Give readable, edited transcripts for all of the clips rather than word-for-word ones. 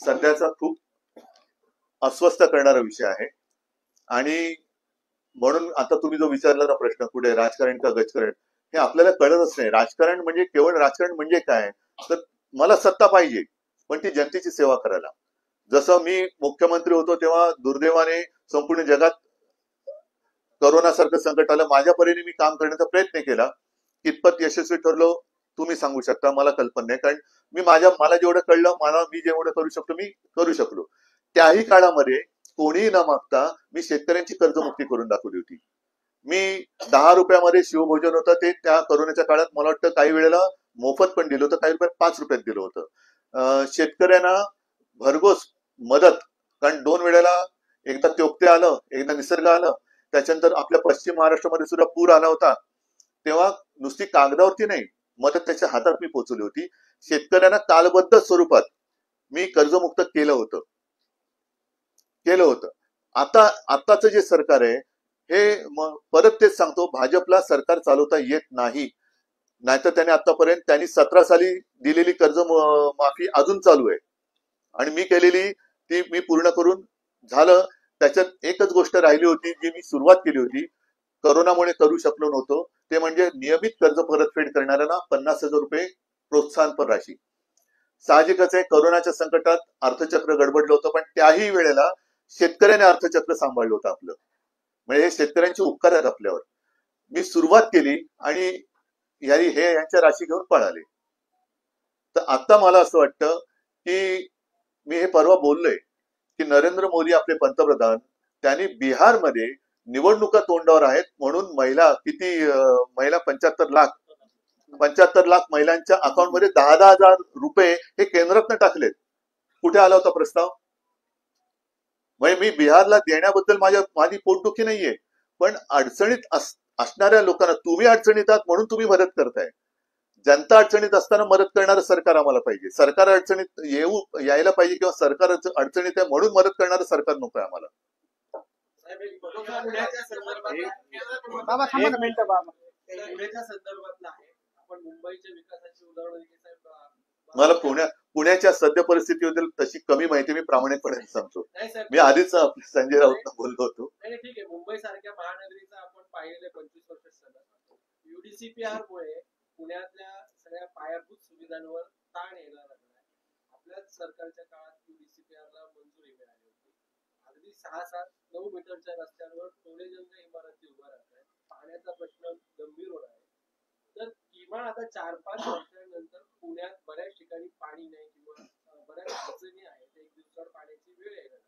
सध्याचा खूप अस्वस्थ करणारा विषय आहे. आणि म्हणून आता तुम्ही जो विचारला ना प्रश्न, कुठे राजकारण का गजकारण, हे आपल्याला कळतच नाही. राजकारण म्हणजे केवळ राजकारण म्हणजे काय, तर मला सत्ता पाहिजे पण ती जनतेची सेवा करायला. जसं मी मुख्यमंत्री होतो तेव्हा दुर्दैवाने संपूर्ण जगात करोनासारखं संकट आलं, माझ्या परीने मी काम करण्याचा प्रयत्न केला. कितपत यशस्वी ठरलो तुम्ही सांगू शकता, मला कल्पना नाही. कारण मला जेवढं कळलं, मी जेवढं करू शकतो मी करू शकलो. त्याही काळामध्ये कोणीही न मागता मी शेतकऱ्यांची कर्जमुक्ती करून दाखवली होती. मी 10 रुपयामध्ये शिवभोजन होतं ते त्या करोनाच्या काळात मला वाटतं काही वेळेला मोफत पण दिलं होतं, काही रुपयात 5 रुपयात दिलं होतं. शेतकऱ्यांना भरघोस मदत. कारण 2 वेळेला, एकदा त्योक्ते आलं, एकदा निसर्ग आलं, त्याच्यानंतर आपल्या पश्चिम महाराष्ट्रामध्ये सुद्धा पूर आला होता. तेव्हा नुसती कागदावरती नाही, मदत त्याच्या हातात मी पोहोचवली होती. शेतकऱ्यांना कालबद्ध स्वरूपात मी कर्जमुक्त केलं होतं. आताचं जे सरकार आहे हे परत तेच सांगतो, भाजपला सरकार चालवता येत नाही. नाहीतर त्यांनी 17 साली दिलेली कर्ज माफी अजून चालू आहे आणि मी केलेली ती मी पूर्ण करून झालं. त्याच्यात एकच गोष्ट राहिली होती जी मी सुरुवात केली होती, करोनामुळे करू शकलो नव्हतो, ते म्हणजे नियमित कर्ज परतफेड करणाऱ्यांना 50,000 रुपये प्रोत्साहनपर राशी. साहजिकच आहे, करोनाच्या संकटात अर्थचक्र गडबडलं होतं, पण त्याही वेळेला शेतकऱ्याने अर्थचक्र सांभाळलं होतं आपलं. म्हणजे हे शेतकऱ्यांचे उपकार आहेत आपल्यावर. मी सुरुवात केली आणि हे यांच्या राशी घेऊन पळाले. तर आता मला असं वाटतं की मी हे परवा बोललोय की नरेंद्र मोदी आपले पंतप्रधान, त्यांनी बिहारमध्ये निवडणुका तोंडावर आहेत म्हणून महिला 75 लाख महिलांच्या अकाउंटमध्ये 10,000 रुपये हे केंद्रातनं टाकलेत. कुठे आला होता प्रस्ताव? म्हणजे मी बिहारला देण्याबद्दल माझी पोटदुखी नाहीये, पण अडचणीत असणाऱ्या लोकांना, तुम्ही अडचणीत आहात म्हणून तुम्ही मदत करताय. जनता अडचणीत असताना मदत करणारं सरकार आम्हाला पाहिजे. सरकार अडचणीत यायला पाहिजे, किंवा सरकार अडचणीत आहे म्हणून मदत करणारं सरकार नको आहे आम्हाला. मला पुण्याच्या सद्य परिस्थितीबद्दल तशी कमी माहिती, मी प्रामाणिकपणे सांगतो. मी आधीच संजय राऊत बोललो होतो. ठीक आहे, मुंबई सारख्या महानगरीचा आपण पाहिले 25 वर्ष सलग युडीसीपीआर मुळे पुण्यातल्या सगळ्या पायाभूत सुविधांवर ताण यायला लागला. आपल्याच सरकारच्या काळात युडीसीपीआरला मंजुरी मिळाली होती. अगदी 6-7-9 मीटरच्या रस्त्यांवर टोलेजंग इमारती उभ्या राहत आहेत. पाण्याचा प्रश्न गंभीर होणार आहे. तर किमान आता 4-5 वर्षांनंतर पुण्यात बऱ्याच ठिकाणी पाणी नाही किंवा बऱ्याच अडचणी आहेत. एक दिवसाआड पाण्याची वेळ येणार.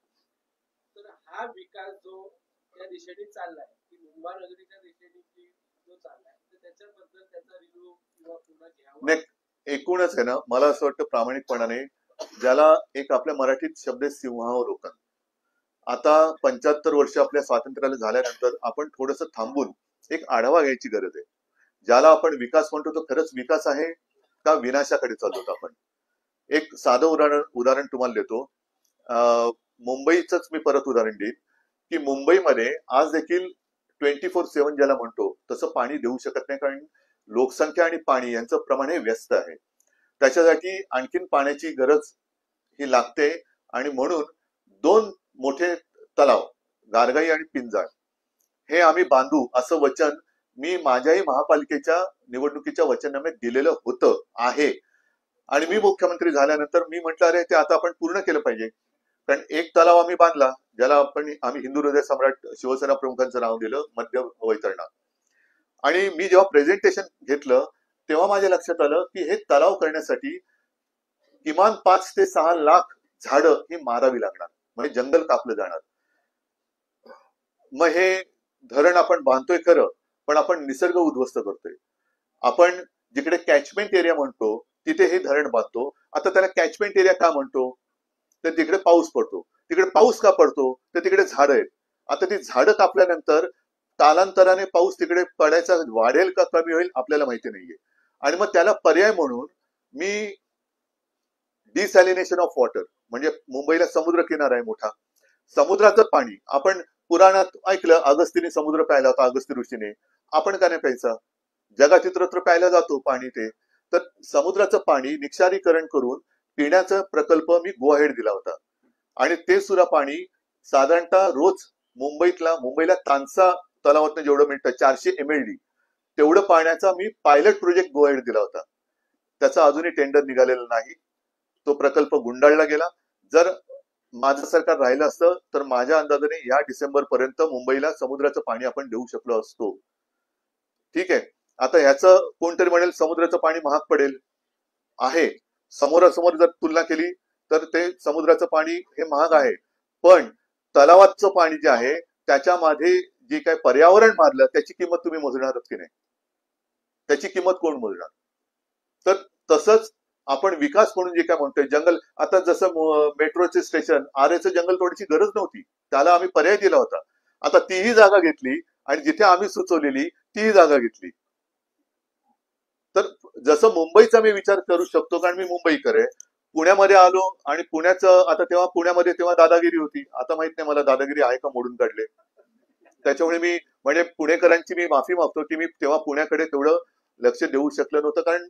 तर हा विकास जो त्या दिशेने चाललाय, की मुंबई नगरीच्या दिशेने जो चाललाय, तर त्याच्याबद्दल त्याचा रिव्ह्यू किंवा पुन्हा घ्यावा. एकूणच आहे ना, मला असं वाटतं प्रामाणिकपणाने, ज्याला एक आपल्या मराठीत शब्द सिंहावलोकन. आता 75 वर्ष आपल्या स्वातंत्र्याला झाल्यानंतर आपण थोडंसं थांबून एक आढावा घ्यायची गरज आहे. ज्याला आपण विकास म्हणतो तो खरंच विकास आहे का विनाशाकडे चाललो आपण? एक साधं उदाहरण तुम्हाला देतो. मुंबईच मी परत उदाहरण देईन की मुंबईमध्ये आज देखील 24/7 ज्याला म्हणतो तसं पाणी देऊ शकत नाही, कारण लोकसंख्या आणि पाणी यांचं प्रमाण हे व्यस्त आहे. त्याच्यासाठी आणखीन पाण्याची गरज ही लागते आणि म्हणून 2 मोठे तलाव, गारगाई आणि पिंजाळ, हे आम्ही बांधू असं वचन मी माझ्याही महापालिकेच्या निवडणुकीच्या वचननाम्यात दिलेलं होतं आहे. आणि मी मुख्यमंत्री झाल्यानंतर मी म्हटलं, अरे ते आता आपण पूर्ण केलं पाहिजे. कारण एक तलाव आम्ही बांधला, ज्याला आम्ही हिंदू हृदय सम्राट शिवसेना प्रमुखांचं नाव दिलं, मध्य वैतरणा. आणि मी जेव्हा प्रेझेंटेशन घेतलं तेव्हा माझ्या लक्षात आलं की हे तलाव करण्यासाठी किमान 5 ते 6 लाख झाडं ही मारावी लागणार, म्हणजे जंगल कापलं जाणार. मग हे धरण आपण बांधतोय खरं, पण आपण निसर्ग उद्ध्वस्त करतोय. आपण जिकडे कॅचमेंट एरिया म्हणतो तिथे हे धरण बांधतो. आता त्याला कॅचमेंट एरिया का म्हणतो? तर तिकडे पाऊस पडतो. तिकडे पाऊस का पडतो? तर तिकडे झाडं आहेत. आता ती झाडं कापल्यानंतर कालांतराने पाऊस तिकडे पडायचा वाढेल का कमी होईल आपल्याला माहिती नाहीये. आणि मग त्याला पर्याय म्हणून मी डिसॅलिनेशन ऑफ वॉटर, म्हणजे मुंबईला समुद्र किनारा आहे मोठा, समुद्राचं पाणी आपण पुराणात ऐकलं, अगस्तीने समुद्र प्यायला होता, अगस्ती ऋषीने. आपण का नाही प्यायचा? जगात इतरत्र प्यायला जातो पाणी ते. तर समुद्राचं पाणी निक्षारीकरण करून पिण्याचा प्रकल्प मी गो अहेड दिला होता आणि ते सुद्धा पाणी साधारणतः रोज मुंबईला तानसा तलावातून जेवढं मिळतं 400 MLD तेवढं पाण्याचा मी पायलट प्रोजेक्ट गो अहेड दिला होता. त्याचा अजूनही टेंडर निघालेला नाही. तो प्रकल्प गुंडाळला गेला. जर माझं सरकार राहिलं असतं तर माझ्या अंदाजाने या डिसेंबर पर्यंत मुंबईला समुद्राचं पाणी आपण देऊ शकलो असतो. ठीक आहे. आता ह्याचं कोणतरी म्हणेल समुद्राचं पाणी महाग पडेल. आहे, समोरासमोर जर तुलना केली तर ते समुद्राचं पाणी हे महाग आहे, पण तलावाचं पाणी जे आहे त्याच्यामध्ये जे काय पर्यावरण मारलं त्याची किंमत तुम्ही मोजणारच की नाही? त्याची किंमत कोण मोजणार? तर तसंच आपण विकास म्हणून जे काय म्हणतोय, जंगल, आता जसं मेट्रोचे स्टेशन आरेचं जंगल तोडीची गरज नव्हती, त्याला आम्ही पर्याय दिला होता. आता तीही जागा घेतली आणि जिथे आम्ही सुचवलेली तीही जागा घेतली. तर जसं मुंबईचा मी विचार करू शकतो, कारण मी मुंबईकर आहे. पुण्यामध्ये आलो आणि पुण्याचं आता तेव्हा पुण्यामध्ये तेव्हा दादागिरी होती. आता माहित नाही मला दादागिरी आहे का, मोडून काढले. त्याच्यामुळे मी म्हणजे पुणेकरांची मी माफी मागतो की मी तेव्हा पुण्याकडे तेवढं लक्ष देऊ शकलो नव्हतं. कारण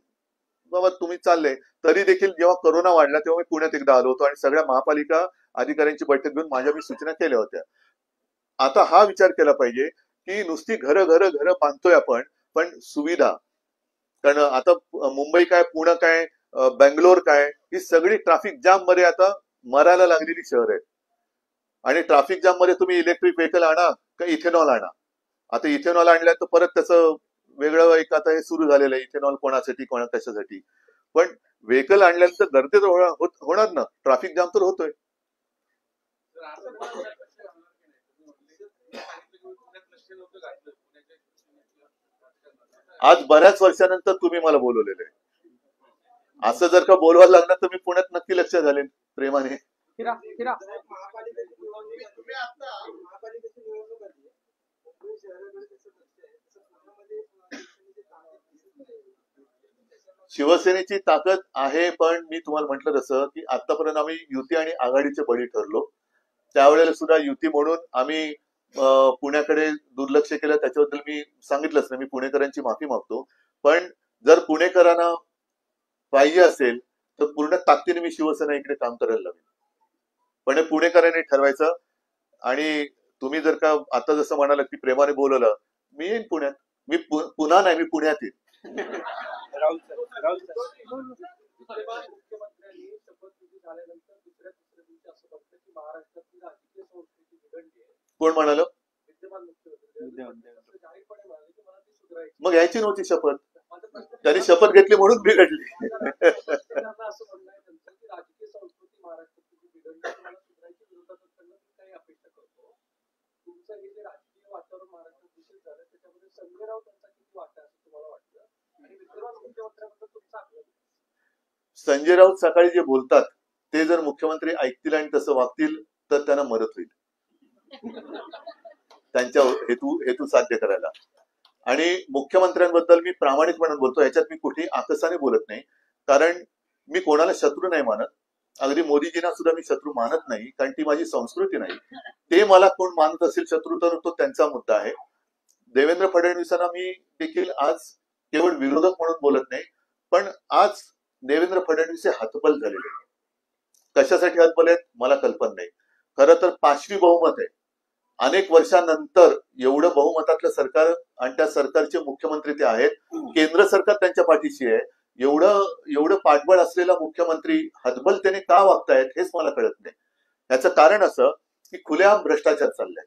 बाबा तुम्ही चालले, तरी देखील जेव्हा कोरोना वाढला तेव्हा मी पुण्यात एकदा आलो होतो आणि सगळ्या महापालिका अधिकाऱ्यांची बैठक घेऊन माझ्या मी सूचना केल्या होत्या. आता हा विचार केला पाहिजे की नुसती घरं बांधतोय आपण, पण सुविधा, कारण आता मुंबई काय, पुणे काय, बेंगलोर काय, ही सगळी ट्रॅफिक जाम मध्ये आता मरायला लागलेली शहर आहेत. आणि ट्रॅफिक जाम मध्ये तुम्ही इलेक्ट्रिक व्हेकल आणा का इथेनॉल आणा. आता इथेनॉल आणल्या तर परत त्याचं वेगळं एक आता हे सुरू झालेलं आहे, इथेनॉल कोणासाठी कशासाठी. पण व्हेकल आणल्यानंतर गर्दी तर होणार ना, ट्रॅफिक जाम तर होतोय. तर असं पण लक्ष घालणार की नाही? तुम्ही सांगितलं की पुण्यात लक्ष नव्हतं घातलं, पुण्याच्या आज बऱ्याच वर्षानंतर तुम्ही मला बोलवलेलं आहे. असं जर का बोलवायला लागलं तर मी पुण्यात नक्की लक्ष घालेन प्रेमाने. महापालिकेची तुम्ही आता महापालिकेची निवडणूक आली, मुंबई शहराकडे कसं बघताय? तसं पुण्यामध्ये शिवसेनेची ताकद आहे, पण मी तुम्हाला म्हटलं तसं की आतापर्यंत आम्ही युती आणि आघाडीचे बळी ठरलो. त्यावेळेला सुद्धा युती म्हणून आम्ही पुण्याकडे दुर्लक्ष केलं. त्याच्याबद्दल मी सांगितलंच नाही, मी पुणेकरांची माफी मागतो. पण जर पुणेकरांना पाहिजे असेल तर पूर्ण ताकदीने मी शिवसेना इकडे काम करायला लागेल. पण हे पुणेकरांनी ठरवायचं. आणि तुम्ही जर का आता जसं म्हणाला की प्रेमाने बोलवलं, मी येईन पुण्यात. मी पुन्हा नाही, मी पुण्यात येईन. मुख्यमंत्र्यांनी शपथविधी झाल्यानंतर तिसऱ्या दिवशी असं बघतं की महाराष्ट्रातली राजकीय संस्कृती बिघडली आहे. कोण म्हणाल? विद्यमान मुख्यमंत्री जाहीरपणे म्हणाले की मला ती सुधारायची. मग यायची नव्हती शपथ, त्यांनी शपथ घेतली म्हणून बिघडली. असं म्हणणं आहे त्यांचं की राजकीय संस्कृती महाराष्ट्रातली बिघडली, मला सुधारायची. विरोधाकडनं मी काही अपेक्षा करतो. तुमचं हे जे राजकीय वातावरण महाराष्ट्रात दूषित झालं त्याच्यामध्ये संजय राऊत यांचा किती वाटा असं तुम्हाला वाटतं? आणि विद्यमान मुख्यमंत्र्यांबद्दल तुमचा आग्रह? संजय राऊत सकाळी जे बोलतात ते जर मुख्यमंत्री ऐकतील आणि तसं वागतील तर त्यांना मदत होईल त्यांच्या हेतू साध्य करायला. आणि मुख्यमंत्र्यांबद्दल मी प्रामाणिकपणे बोलतो, ह्याच्यात मी कुठेही आकसाने बोलत नाही. कारण मी कोणाला शत्रू नाही मानत. अगदी मोदीजींना सुद्धा मी शत्रू मानत नाही, कारण ती माझी संस्कृती नाही. ते मला कोण मानत असेल शत्रू तर तो त्यांचा मुद्दा आहे. देवेंद्र फडणवीसांना मी देखील आज केवळ विरोधक म्हणून बोलत नाही, पण आज देवेंद्र फडणवीस हे हतबल झालेले. कशासाठी हतबल आहेत मला कल्पना नाही. खरं तर 5वी बहुमत आहे. अनेक वर्षांनंतर एवढं बहुमतातलं सरकार आणि त्या सरकारचे मुख्यमंत्री ते आहेत. केंद्र सरकार त्यांच्या पाठीशी आहे. एवढं पाठबळ असलेला मुख्यमंत्री हतबल त्याने का वागतायत हेच मला कळत नाही. याचं कारण असं की खुल्या भ्रष्टाचार चाललाय.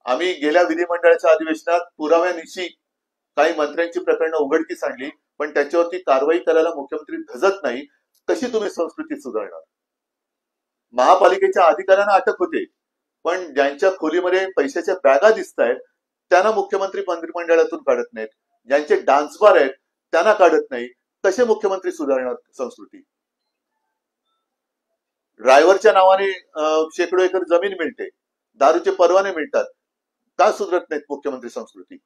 आम्ही गेल्या विधिमंडळाच्या अधिवेशनात पुराव्यानिशी काही मंत्र्यांची प्रकरणं उघडकीस आणली, पण त्याच्यावरती कारवाई करायला मुख्यमंत्री धजत नाही. कशी तुम्ही संस्कृती सुधारणार? महापालिकेच्या अधिकाऱ्यांना अटक होते, पण ज्यांच्या खोलीमध्ये पैशाच्या बॅगा दिसत आहेत त्यांना मुख्यमंत्री मंत्रिमंडळातून काढत नाहीत. ज्यांचे डान्स बार आहेत त्यांना काढत नाही. कसे मुख्यमंत्री सुधारणार संस्कृती? ड्रायव्हरच्या नावाने शेकडो एकर जमीन मिळते, दारूचे परवाने मिळतात, का सुधारत नाहीत मुख्यमंत्री संस्कृती?